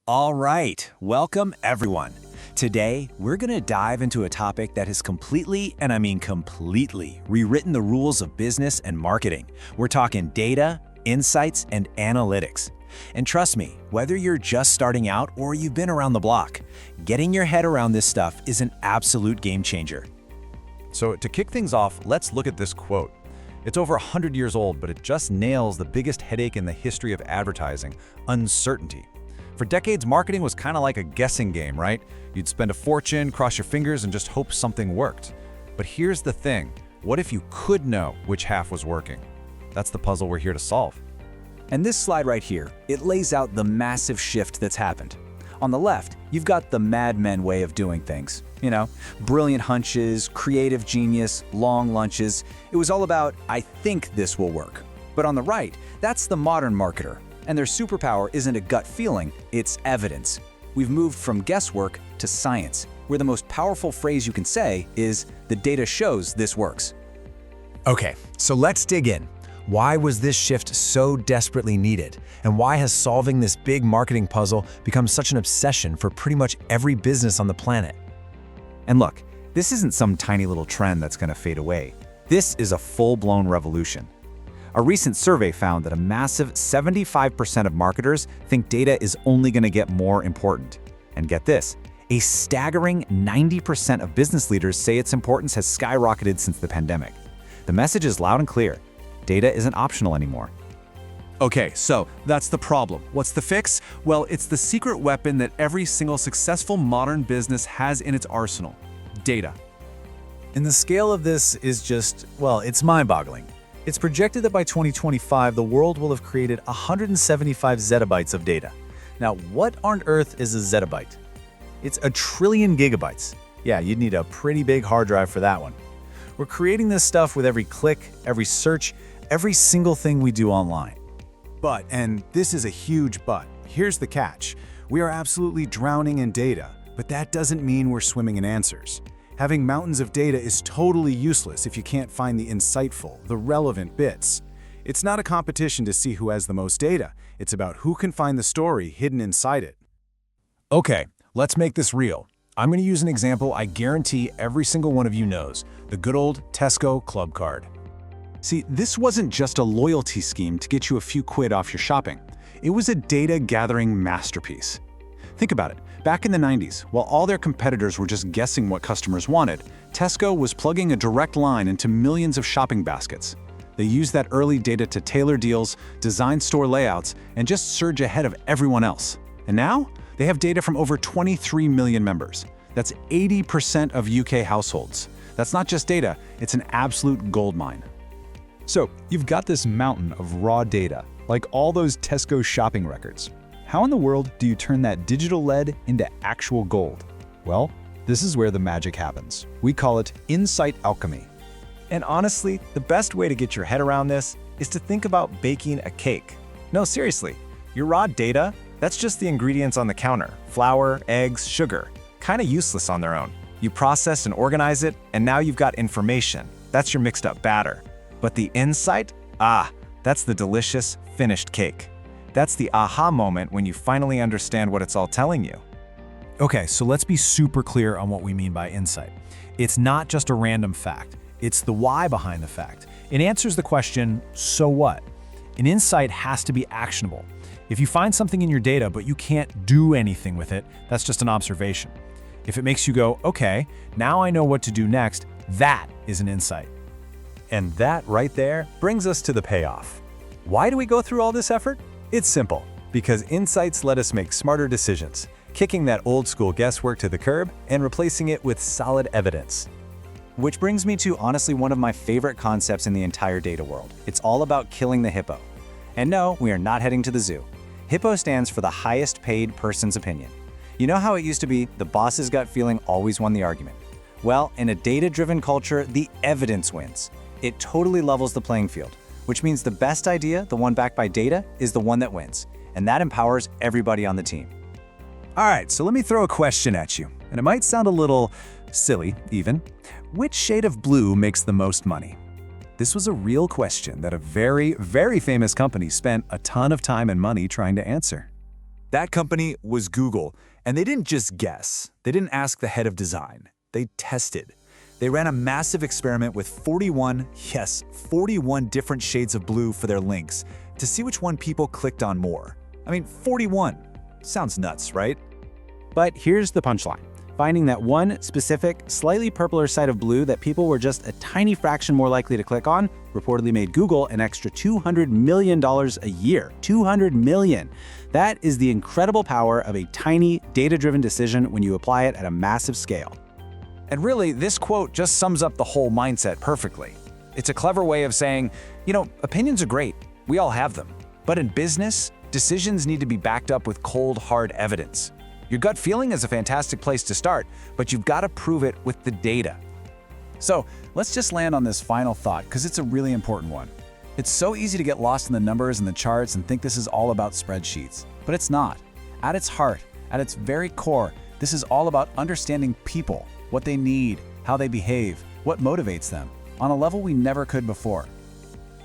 All right, welcome everyone. Today, we're going to dive into a topic that has completely, and I mean completely, rewritten the rules of business and marketing. We're talking data, insights, and analytics. And trust me, whether you're just starting out or you've been around the block, getting your head around this stuff is an absolute game changer. So to kick things off, let's look at this quote. It's over 100 years old, but it just nails the biggest headache in the history of advertising: uncertainty. For decades, marketing was kind of like a guessing game, right? You'd spend a fortune, cross your fingers, and just hope something worked. But here's the thing. What if you could know which half was working? That's the puzzle we're here to solve. And this slide right here, it lays out the massive shift that's happened. On the left, you've got the Mad Men way of doing things. You know, brilliant hunches, creative genius, long lunches. It was all about, I think this will work. But on the right, that's the modern marketer. And their superpower isn't a gut feeling, it's evidence. We've moved from guesswork to science, where the most powerful phrase you can say is, the data shows this works. Okay, so let's dig in. Why was this shift so desperately needed? And why has solving this big marketing puzzle become such an obsession for pretty much every business on the planet? And look, this isn't some tiny little trend that's going to fade away. This is a full-blown revolution. A recent survey found that a massive 75% of marketers think data is only going to get more important. And get this, a staggering 90% of business leaders say its importance has skyrocketed since the pandemic. The message is loud and clear. Data isn't optional anymore. Okay, so that's the problem. What's the fix? Well, it's the secret weapon that every single successful modern business has in its arsenal: data. And the scale of this is just, well, it's mind-boggling. It's projected that by 2025, the world will have created 175 zettabytes of data. Now, what on earth is a zettabyte? It's a trillion gigabytes. Yeah, you'd need a pretty big hard drive for that one. We're creating this stuff with every click, every search, every single thing we do online. But, and this is a huge but, here's the catch. We are absolutely drowning in data, but that doesn't mean we're swimming in answers. Having mountains of data is totally useless if you can't find the insightful, the relevant bits. It's not a competition to see who has the most data. It's about who can find the story hidden inside it. Okay, let's make this real. I'm going to use an example I guarantee every single one of you knows: the good old Tesco Club Card. See, this wasn't just a loyalty scheme to get you a few quid off your shopping. It was a data-gathering masterpiece. Think about it. Back in the 90s, while all their competitors were just guessing what customers wanted, Tesco was plugging a direct line into millions of shopping baskets. They used that early data to tailor deals, design store layouts, and just surge ahead of everyone else. And now, they have data from over 23 million members. That's 80% of UK households. That's not just data, it's an absolute goldmine. So you've got this mountain of raw data, like all those Tesco shopping records. How in the world do you turn that digital lead into actual gold? Well, this is where the magic happens. We call it insight alchemy. And honestly, the best way to get your head around this is to think about baking a cake. No, seriously, your raw data, that's just the ingredients on the counter: flour, eggs, sugar. Kind of useless on their own. You process and organize it, and now you've got information. That's your mixed up batter. But the insight? That's the delicious, finished cake. That's the aha moment when you finally understand what it's all telling you. Okay, so let's be super clear on what we mean by insight. It's not just a random fact. It's the why behind the fact. It answers the question, so what? An insight has to be actionable. If you find something in your data but you can't do anything with it, that's just an observation. If it makes you go, okay, now I know what to do next, that is an insight. And that right there brings us to the payoff. Why do we go through all this effort? It's simple, because insights let us make smarter decisions, kicking that old school guesswork to the curb and replacing it with solid evidence. Which brings me to honestly one of my favorite concepts in the entire data world. It's all about killing the hippo. And no, we are not heading to the zoo. HIPPO stands for the highest paid person's opinion. You know how it used to be the boss's gut feeling always won the argument? Well, in a data-driven culture, the evidence wins. It totally levels the playing field, which means the best idea, the one backed by data, is the one that wins. And that empowers everybody on the team. All right, so let me throw a question at you, and it might sound a little silly even. Which shade of blue makes the most money? This was a real question that a very, very famous company spent a ton of time and money trying to answer. That company was Google, and they didn't just guess. They didn't ask the head of design. They tested. They ran a massive experiment with 41 different shades of blue for their links to see which one people clicked on more. I mean, 41. Sounds nuts, right? But here's the punchline. Finding that one specific, slightly purpler side of blue that people were just a tiny fraction more likely to click on reportedly made Google an extra $200 million a year. $200 million. That is the incredible power of a tiny, data-driven decision when you apply it at a massive scale. And really, this quote just sums up the whole mindset perfectly. It's a clever way of saying, opinions are great. We all have them. But in business, decisions need to be backed up with cold, hard evidence. Your gut feeling is a fantastic place to start, but you've got to prove it with the data. So let's just land on this final thought, because it's a really important one. It's so easy to get lost in the numbers and the charts and think this is all about spreadsheets. But it's not. At its heart, at its very core, this is all about understanding people, what they need, how they behave, what motivates them, on a level we never could before.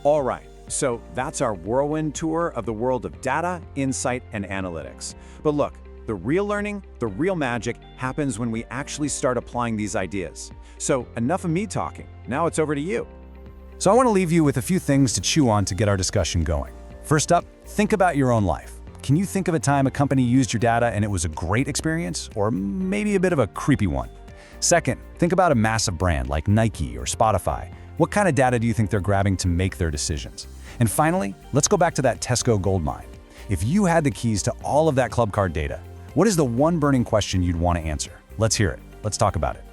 All right, so that's our whirlwind tour of the world of data, insight, and analytics. But look, the real learning, the real magic happens when we actually start applying these ideas. So enough of me talking. Now it's over to you. So I want to leave you with a few things to chew on to get our discussion going. First up, think about your own life. Can you think of a time a company used your data and it was a great experience, or maybe a bit of a creepy one? Second, think about a massive brand like Nike or Spotify. What kind of data do you think they're grabbing to make their decisions? And finally, let's go back to that Tesco gold mine. If you had the keys to all of that club card data, what is the one burning question you'd want to answer? Let's hear it. Let's talk about it.